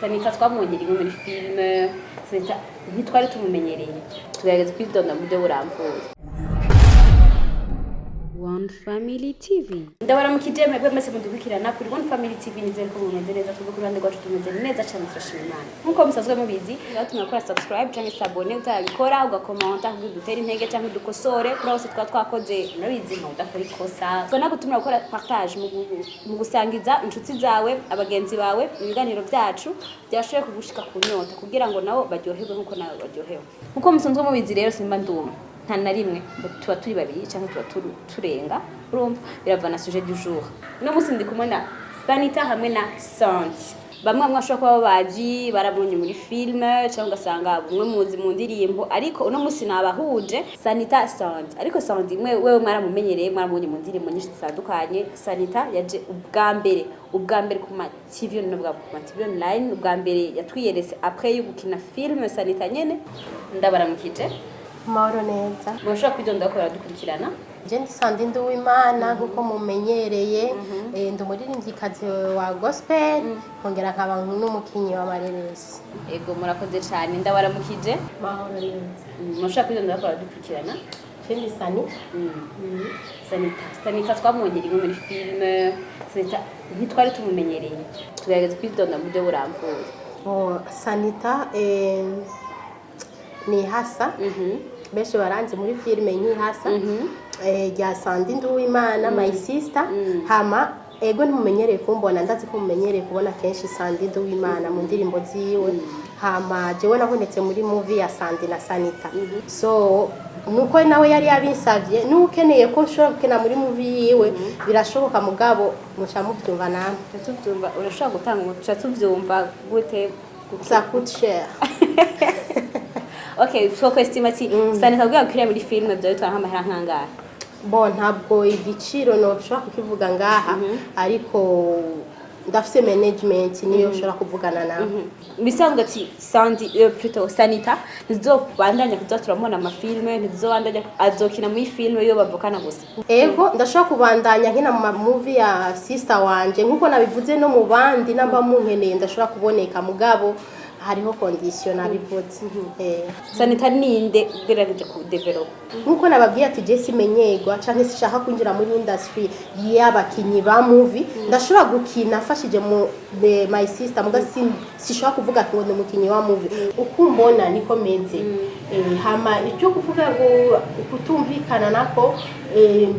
Sanita twamwongereye muri filime, Sanita ntitwari tumumenyereye. Tugerageza kwidonda mu byo buramvuye. One Family TV. Ndabaramukije mwebwe mwese mudukurikirana kuri One Family TV nizere ko mumeze neza twebwe ku ruhande rwacu tumeze neza cyane turashima Imana. Nkuko musazwe mubizi, rero tunakora subscribe cyangwa s'abone utabikora ugakomenta kugira dutere intege cyangwa dukosore kuri hose twakoze murabizi nka udakora ikosa. Twana gutumira gukora partage mu gusangiza inshuti zawe abagenzi bawe ibiganiro byacu byashoboye kugushika ku nyota kugira ngo nabo baryoherwe nkuko nawe baryohewe. Nkuko musanzwe mubizi rero simba nduma nta na rimwe tuba turi babiri cyangwa tuba turenga urumva biravana sujet du jour no musi ndi kumwe na Sanita hamwe na Santi bamwe mwashobora kuba babaji barabonye muri filme cyangwa ugasanga bumwe muzi mu ndirimbo ariko uno musi nabahuje Sanita Santi ariko Santi wewe mwaramumenyereye mwarabonye mu ndirimbo nyinshi zitandukanye. Sanita yaje ubwa mbere ku ma TV no bwa ku ma TV online ubwa mbere yatwiyerese après yo gukina filme. Sanita nyene ndabaramukije Mauro neza. Mushaka kwidonda ko baradukurikirana. Je ndi Sandi Nduwimana nkuko mumenyereye ndi umuririmbyikazi wa gospel nkongera nkaba n'umukinyi wa mareresi. Ego murakoze cyane ndabaramukije. Mauro neza. Mushaka kwidonda ko baradukurikirana. Je ndi Sani. Sanita twamwongereye muri filme. Sanita ntitwari tumumenyereye. Tugerageza kwidonda mu byo buramvuye. Sanita ni hasa benshi baranze muri filime nk'ihasa ya Sandi Nduwimana my sister hama ego ntimumenyereye kumbona ndazi ko mumenyereye kubona kenshi Sandi Nduwimana mu ndirimbo ziwe hama jewe nabonetse muri movie ya Sandi na Sanita so nuko nawe yari yabinsavye nukeneye ko nshobora gukina muri movie yiwe birashoboka mugabo musha muvyumva namwe tuvyumva urashobora gutanga uca tuvyumva gute ça coûte cher. Okay, so estimati Sanita bwa kuri muri filme byo bitwa nk'amahera nkangara. Bon ntabwo igiciro no ushobora kukivuga ngaha ariko ndafise management niyo ushobora kuvugana nawe. Bisanzwe ati Sandi plutôt Sanita ntizobandanya kuzaturabona ama filme ntizobandanya azokina muri filme yo bavukana gusa. Ego ndashobora kubandanya nkina mu movie ya sister wanje nkuko nabivuze no mu bandi namba munkeneye ndashobora kuboneka mugabo hariho condition nabivuze. Sanita ninde ugerageje ku develop nkuko nababwiye ati je simenyegwa canke sishaka kwinjira muri industry y'abakinyi ba movie ndashobora gukina fashije mu my sister mugasi sishaka kuvuga ngo ndi mukinyi wa movie ukumbona niko meze hama icyo kuvuga ngo kutumvikana nako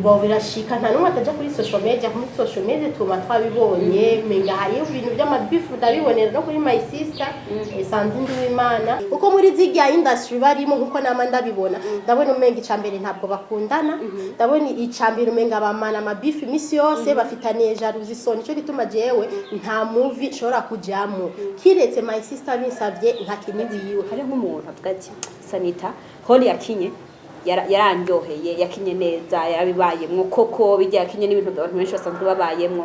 bo birashika nta numwe ataja kuri social media tuma twabibonye menga hariyo ibintu by'amabifu ndabibonera no kuri my sister Sandi Nduwimana uko muri ziga industry barimo nkuko nama ndabibona ndabona umenga icambere ntabwo bakundana ndabona icambere umenga bamana amabifu imisi yose bafitaniye jalousie so nico gituma jewe nta movie shora kujamo kiretse my sister binsavye nka kinidi yiwe hari nk'umuntu avuga ati Sanita holi yakinye yarandyoheye yakinye neza yarabibayemwo koko bijya yakinye n'ibintu abantu benshi basanzwe babayemwo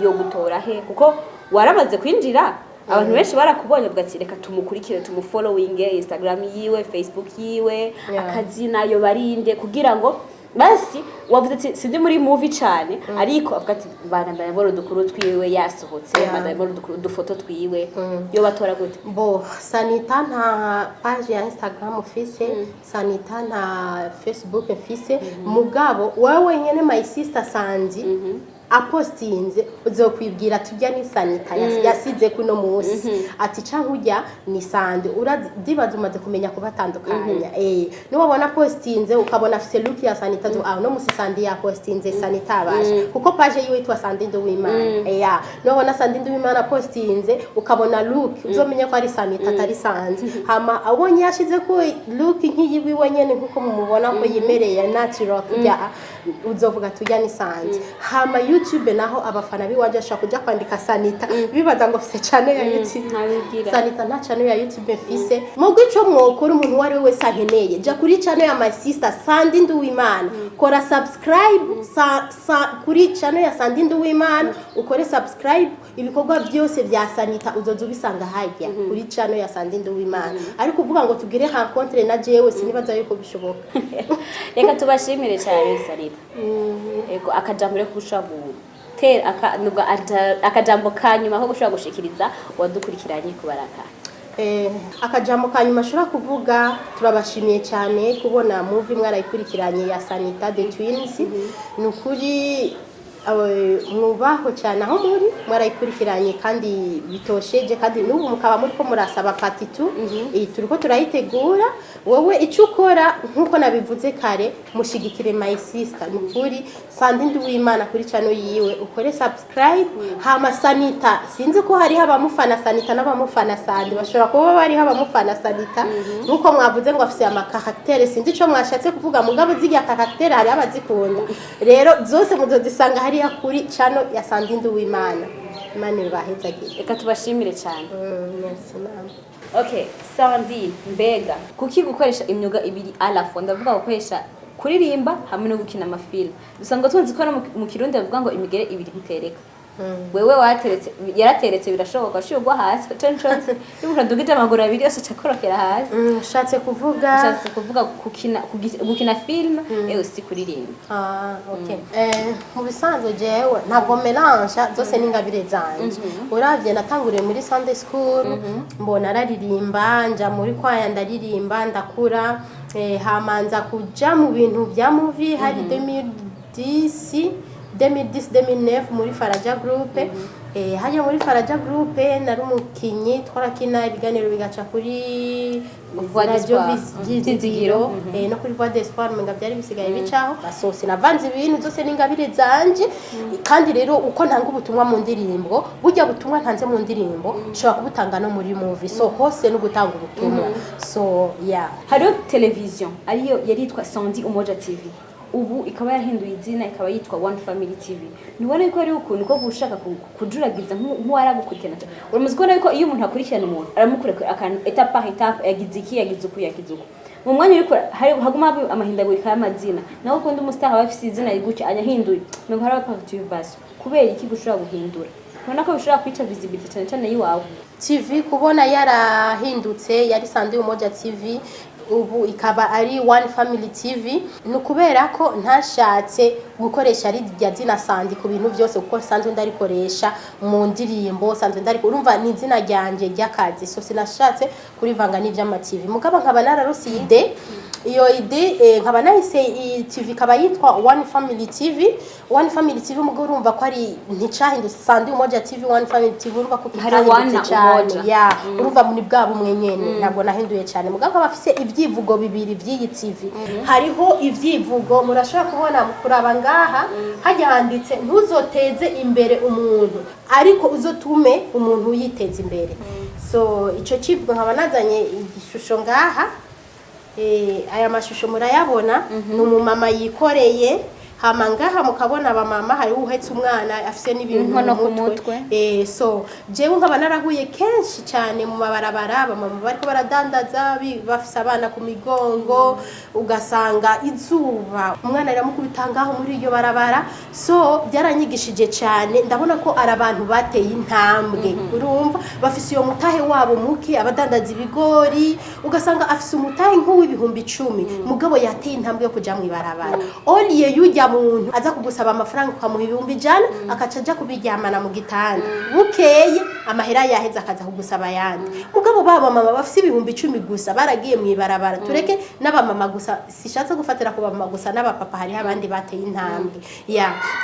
yo gutora he kuko waramaze kwinjira abantu benshi barakubonye bwati reka tumukurikire tumufollowing Instagram yiwe Facebook yiwe akazina yo barinde kugira ngo basi wavuze ati sindi muri movie cyane ariko avuga ati bandanya boro dukuru twiwe yasohotse bandanya boro dukuru dufoto twiwe yo batora gute. Bo Sanita nta page ya Instagram ufise Sanita nta Facebook ufise mugabo wewe nyene my sister Sandi apostinze uzokwibwira tujya ni Sanita yasize kuno munsi ati cankujya ni Sandi uradibaza umaze kumenya kubatandukanya niwabona postinze ukabona afise look ya Sanita no musi Sandi ya postinze Sanita abaje kuko page yiwe itwa Sandi Nduwimana niwabona Sandi Nduwimana postinze ukabona look uzomenya ko ari Sanita atari Sandi hama abonye yashize ko look nk'iyiwe wenyene nkuko mumubona ko yimereye natural kujya uzovuga tujya ni Sandi hama YouTube naho abafana biwanje ashaka kuja kwandika Sanita bibaza ngo fise channel ya YouTube Sanita nta channel ya YouTube fise mugo ico mwokora umuntu wari wese aheneye ja kuri channel ya my sister Sandi Nduwimana kora subscribe kuri channel ya Sandi Nduwimana ukore subscribe ibikorwa byose bya Sanita uzoza ubisanga hajya kuri channel ya Sandi Nduwimana ariko uvuga ngo tugire rencontre na jewe sinibaza yuko bishoboka. Reka tubashimire cyane Sanita ego akajamure kushabu tera akajambo kanyuma ko gushobora gushikiriza wadukurikiranye kubaraka. Akajambo kanyuma ashobora kuvuga turabashimiye cyane kubona movie mwarayikurikiranye ya Sanita the Twins. Nukuri mwubaho cyane aho muri mwarayikurikiranye kandi bitosheje kandi n'ubu mukaba muri ko murasaba part 2 turiko turayitegura. Wowe icyo ukora nkuko nabivuze kare mushigikire my sister nukuri Sandrine Uwimana kuri channel yiwe ukore subscribe. Hama Sanita sinzi ko hari abamufana Sanita n'abamufana Sandi bashobora kuba bari abamufana Sanita nkuko mwavuze ngo afise ama character sinzi ico mwashatse kuvuga mugabo zigiye character hari abazikunda rero zose muzozisanga hariya kuri channel ya Sandrine Uwimana. Imana ibahezagire. Reka tubashimire cyane. Merci mama. Okay, Sandrine mbega kuki gukoresha imyuga ibiri alafo ndavuga gukoresha kuririmba hamwe no gukina amafilm dusanga tunzi ko mu Kirundi bavuga ngo imigere ibiri ntereka. Wewe yarateretse birashoboka shugwa hasi tonchonse yuko ndugije amaguru abiri yose cakorokera hasi. Shatse kuvuga gukina film si kuririmba. Okay. Mu bisanzwe jewe ntabwo melange zose n'ingabire zanje. Uravye natanguriye muri Sunday school mbona araririmba nja muri kwaya ndaririmba ndakura hamanza kuja mu bintu bya movie hari 2010 muri Faraja Group. Hajya muri Faraja Group nari umukinyi twarakina ibiganiro bigaca kuri Radio Vizigiro no kuri Voix d'Espoir menga byari bisigaye bicaho basosi navanze ibintu zose n'ingabire zanje kandi rero uko ntanga ubutumwa mu ndirimbo burya butumwa ntanze mu ndirimbo nshobora kubutanga no muri movie so hose no gutanga ubutumwa so yeah. Hariyo television ariyo yaritwa Sandi Umoja TV ubu ikaba yahinduye izina ikaba yitwa One Family TV. Nibona yuko ari ukuntu ko gushaka kujuragiza nk'uwaragukurikirana. Uramaze kubona yuko iyo umuntu akurikirana umuntu aramukureka akan étape par étape yagize iki yagize uku yagize uku. Mu mwanya yuko haguma amahindagurika y'amazina naho kundi umustar aba afite izina yigucye anyahinduye ngo hari perturbation kubera iki gushobora guhindura. Ubona ko bishobora kwica visibility cyane cyane yiwawe. TV kubona yarahindutse yari Sandi Umoja TV ubu ikaba ari One Family TV nukubera ko ntashatse gukoresha ari rya zina Sandi ku bintu byose kuko sanzwe ndarikoresha mu ndirimbo sanzwe ndariko urumva ni izina ryanje ry'akazi so sinashatse kurivanga n'ivy'ama TV mugaba nkaba nararusi ide iyo ide nkaba nahise TV kaba yitwa One Family TV. One Family TV mugabo urumva ko ari nticahindutse Sandi Umoja TV One Family TV urumva ko kitahindutse cyane ya urumva muri bwabo mwenyene ntabwo nahinduye cyane mugabo bafise ivyivugo bibiri vy'iyi TV. Hariho ivyivugo murashobora kubona kuraba ngaha hajya handitse ntuzoteze imbere umuntu ariko uzotume umuntu yiteza imbere. So ico kivugo nkaba nazanye igishusho ngaha aya mashusho murayabona n'umumama yikoreye hama ngaha mukabona abamama hari uhetse umwana afise n'ibintu ku mutwe so jewe nkaba narahuye kenshi cyane mu mabarabara abamama bariko baradandaza bafise abana ku migongo ugasanga izuba umwana riramukubita ngaho muri iyo barabara so byaranyigishije cyane ndabona ko ari abantu bateye intambwe urumva bafise iyo mutahe wabo muke abadandaza ibigori ugasanga afise umutahe nk'uw'ibihumbi 10 mugabo yateye intambwe yo kuja mu ibarabara oliye yujya muntu aza kugusaba amafaranga ukamuha 100 akaca aja kubiryamana mu gitanda bukeye amahera yaheza akaza kugusaba yandi mugabo baba mama bafise 10 gusa baragiye mu ibarabara tureke n'abamama gusa sishatse gufatira ku bamama gusa n'abapapa hari abandi bateye intambwe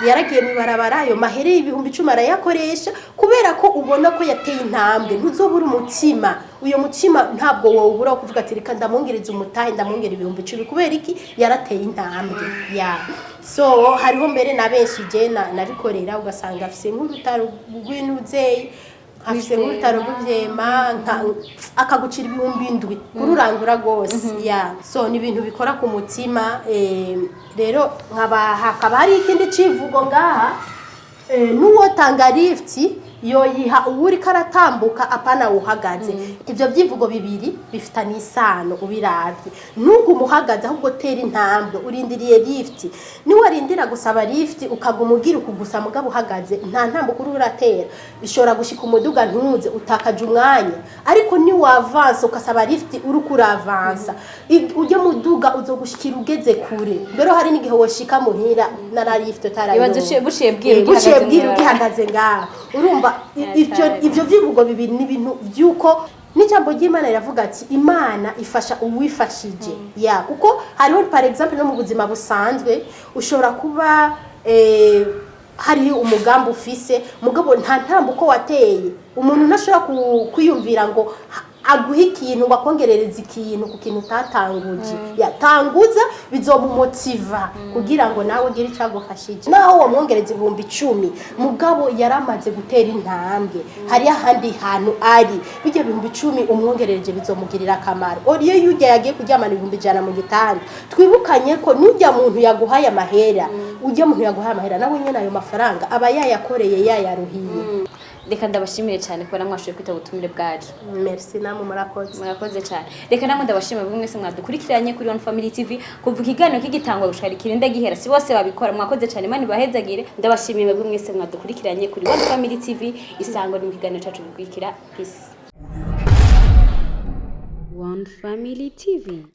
yaragiye mu ibarabara yo mahera 10 arayakoresha kubera ko ubona ko yateye intambwe ntuzobura umutima uyo mutima ntabwo wowe ubura kuvuga ati reka ndamwongereza umutahe ndamwongera 10 kubera iki yarateye intambwe so hariho mbere na benshi je nabikorera ugasanga afise nk'urutaro rw'intuzeyi afise nk'urutaro rw'ivyema akagucira 7,000 kururangura gose so ni ibintu bikora ku mutima rero nkaba hakaba hari ikindi civugo ngaha nuwo tanga lift yoyiha uwuri karatambuka apana uhagaze. Ibyo byivugo bibiri bifitanye isano ubiravye. Nubwo umuhagaze ahubwo tera intambwe urindiriye lift. Ni warindira gusaba lift ukagumugira ukugusa mugabo uhagaze nta ntambo kuri uratera. Bishobora gushika umuduga ntuze utakaje umwanya. Ariko ni wavance ukasaba lift uri kuravansa. Uje muduga uzogushikira ugeze kure. Mbero hari n'igihe woshika muhira na lift utarayo. Ibaze buciye bwira ugihagaze ngaho. Urumva ivyo byivugo bibiri ni ibintu byuko n'ijambo ry'Imana riravuga ati Imana ifasha uwifashije. Ya kuko hariho par exemple no mu buzima busanzwe ushobora kuba hari umugambi ufise mugabo nta ntambo ko wateye umuntu nashobora kwiyumvira ngo aguha ikintu bakongerereza ikintu ku kintu utatanguje. Yatanguza bizomumotiva kugira ngo nawe ugire icagufashije. Naho uwo mwongereza 10,000 mugabo yaramaze gutera intambwe hari ahandi hantu ari bijye 10,000 umwongerereje bizomugirira akamaro. Oriye yujya yagiye kuryamana 100 mu gitanda twibukanye ko nujya muntu yaguhaye amahera ujye muntu yaguhaye amahera nawe nyene ayo mafaranga aba yayakoreye yayaruhiye. Reka ndabashimire cyane kubera mwashoboye kwita ubutumire bwacu. Merci namwe murakoze cyane. Reka namwe ndabashimira buri mwese mwadukurikiranye kuri One Family TV kuva ikiganiro kigitangwa gushaka kirinde gihera si bose babikora mwakoze cyane mani bahezagire. Ndabashimira buri mwese mwadukurikiranye kuri One Family TV isango mu kiganiro cyacu gikurikira. Peace. One Family TV.